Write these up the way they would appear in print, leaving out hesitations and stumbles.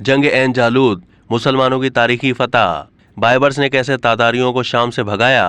जंग एन जालूद, मुसलमानों की तारीखी फतह। बायबर्स ने कैसे तातारियों को शाम से भगाया।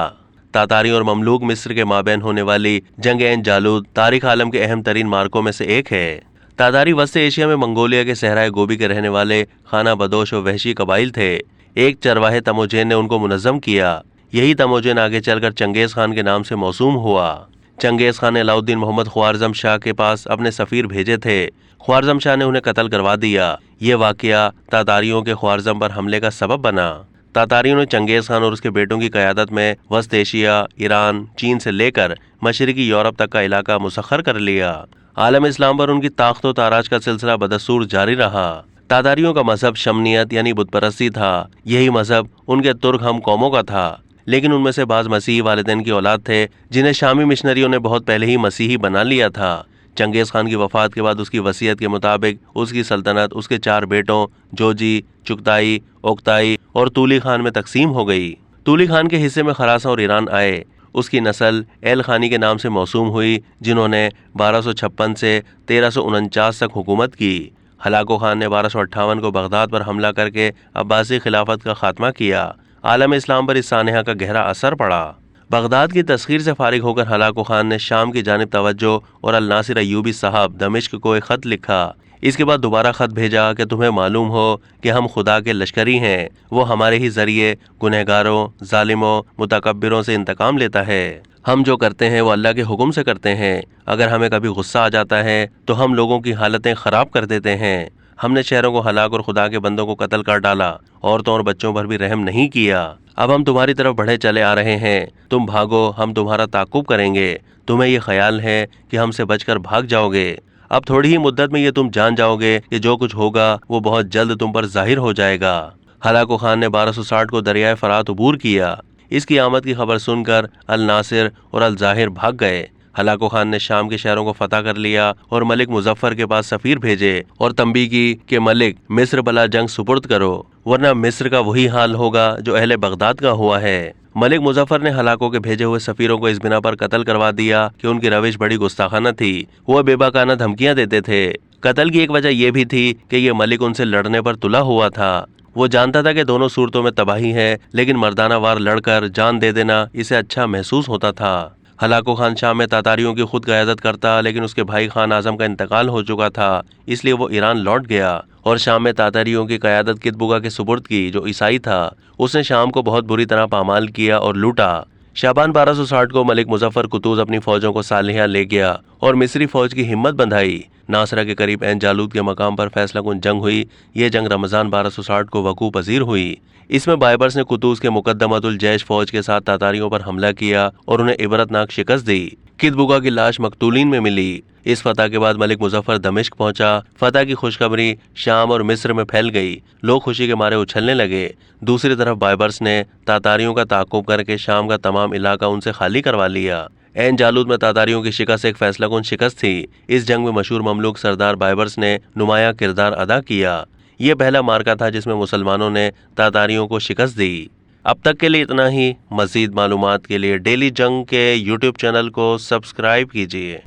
तातारियों और ममलूक मिस्र के माबैन होने वाली जंग एन जालूद तारीख आलम के अहम तरीन मार्कों में से एक है। तातारी वस्त एशिया में मंगोलिया के सहराए गोबी के रहने वाले खाना बदोश और वहशी कबाइल थे। एक चरवाहे तमोजेन ने उनको मुनज़्ज़म किया। यही तमोजेन आगे चलकर चंगेज खान के नाम से मौसूम हुआ। चंगेज खान ने अलाउद्दीन मोहम्मद ख्वारज़म शाह के पास अपने सफ़ीर भेजे थे। ख्वारज़म शाह ने उन्हें कत्ल करवा दिया। ये वाक़या तातारियों के ख्वारज़म पर हमले का सबब बना। तातारियों ने चंगेज खान और उसके बेटों की क़यादत में वस्त एशिया, ईरान, चीन से लेकर मशरक़ी यूरोप तक का इलाका मुसख्खर कर लिया। आलम इस्लाम पर उनकी ताख्त व ताराज का सिलसिला बदस्तूर जारी रहा। तातारियों का मजहब शमनियत यानी बुत परस्ती था। यही मजहब उनके तुर्क हम कौमों का था, लेकिन उनमें से बाज़ मसीही वालिदैन की औलाद थे जिन्हें शामी मिशनरियों ने बहुत पहले ही मसीही बना लिया था। चंगेज़ खान की वफ़ात के बाद उसकी वसीयत के मुताबिक उसकी सल्तनत उसके 4 बेटों जोजी, चुगताई, ओक्ताई और तूली खान में तकसीम हो गई। तूली खान के हिस्से में खरासा और ईरान आए। उसकी नस्ल एल खानी के नाम से मौसूम हुई, जिन्होंने 1256 से 1349 तक हुकूमत की। हलाको खान ने 1258 को बगदाद पर हमला करके अब्बासी खिलाफत का खात्मा किया। आलम इस्लाम पर इस सानहा का गहरा असर पड़ा। बगदाद की तस्खीर से फारिग होकर हलाको खान ने शाम की जानिब तवज्जो और अल नासिर अय्यूबी साहब दमिश्क को एक ख़त लिखा। इसके बाद दोबारा ख़त भेजा कि तुम्हें मालूम हो कि हम खुदा के लश्करी हैं, वो हमारे ही ज़रिए गुनहगारों, जालिमों, मुतकब्बिरों से इंतकाम लेता है। हम जो करते हैं वो अल्लाह के हुक्म से करते हैं। अगर हमें कभी गुस्सा आ जाता है तो हम लोगों की हालतें ख़राब कर देते हैं। हमने शहरों को हलाक और खुदा के बंदों को कत्ल कर डाला, औरतों और बच्चों पर भी रहम नहीं किया। अब हम तुम्हारी तरफ बढ़े चले आ रहे हैं। तुम भागो, हम तुम्हारा ताक़ुब करेंगे। तुम्हें ये ख्याल है कि हमसे बचकर भाग जाओगे। अब थोड़ी ही मुद्दत में ये तुम जान जाओगे कि जो कुछ होगा वो बहुत जल्द तुम पर जाहिर हो जाएगा। हलाको खान ने 1260 को दरियाए फरात अबूर किया। इसकी आमद की खबर सुनकर अल नासिर और अल ज़ाहिर भाग गए। हलाको खान ने शाम के शहरों को फतह कर लिया और मलिक मुजफ्फर के पास सफ़ीर भेजे और तंबी की कि मलिक मिस्र बला जंग सुपुर्द करो, वरना मिस्र का वही हाल होगा जो अहले बगदाद का हुआ है। मलिक मुजफ्फर ने हलाको के भेजे हुए सफ़ीरों को इस बिना पर कत्ल करवा दिया कि उनकी रविश बड़ी गुस्ताखाना थी। वह बेबाकाना धमकियां देते थे। कत्ल की एक वजह यह भी थी कि ये मलिक उनसे लड़ने पर तुला हुआ था। वो जानता था कि दोनों सूरतों में तबाही है, लेकिन मर्दाना वार लड़कर जान दे देना इसे अच्छा महसूस होता था। हलाको खान शाम में तातारियों की खुद क़यादत करता, लेकिन उसके भाई खान आज़म का इंतकाल हो चुका था, इसलिए वो ईरान लौट गया और शाम में तातारियों की क़यादत कितबुगा के सुपुर्द की, जो ईसाई था। उसने शाम को बहुत बुरी तरह पामाल किया और लूटा। शाबान 1260 को मलिक मुजफ्फर कुतूज अपनी फौजों को सालिहा ले गया और मिस्री फौज की हिम्मत बंधाई। नासरा के करीब एन जालूद के मकाम पर फैसला कुन जंग हुई। ये जंग रमज़ान 1260 को वकू पजीर हुई। इसमें बायबर्स ने कुतूज के मुकद्दमतुल जैश फौज के साथ तातारियों पर हमला किया और उन्हें इबरतनाक शिकस्त दी। कितबुगा की लाश मकतूलीन में मिली। इस फतह के बाद मलिक मुजफ्फर दमिश्क पहुंचा। फतह की खुशखबरी शाम और मिस्र में फैल गई। लोग खुशी के मारे उछलने लगे। दूसरी तरफ बायबर्स ने तातारियों का ताक़ुब करके शाम का तमाम इलाका उनसे खाली करवा लिया। एन जालूद में तातारियों की शिकस्त एक फैसला कुन शिकस्त थी। इस जंग में मशहूर ममलूक सरदार बायबर्स ने नुमाया किरदार अदा किया। ये पहला मार्का था जिसमें मुसलमानों ने तातारियों को शिकस्त दी। अब तक के लिए इतना ही। मज़ीद मालूमात के लिए डेली जंग के यूट्यूब चैनल को सब्सक्राइब कीजिए।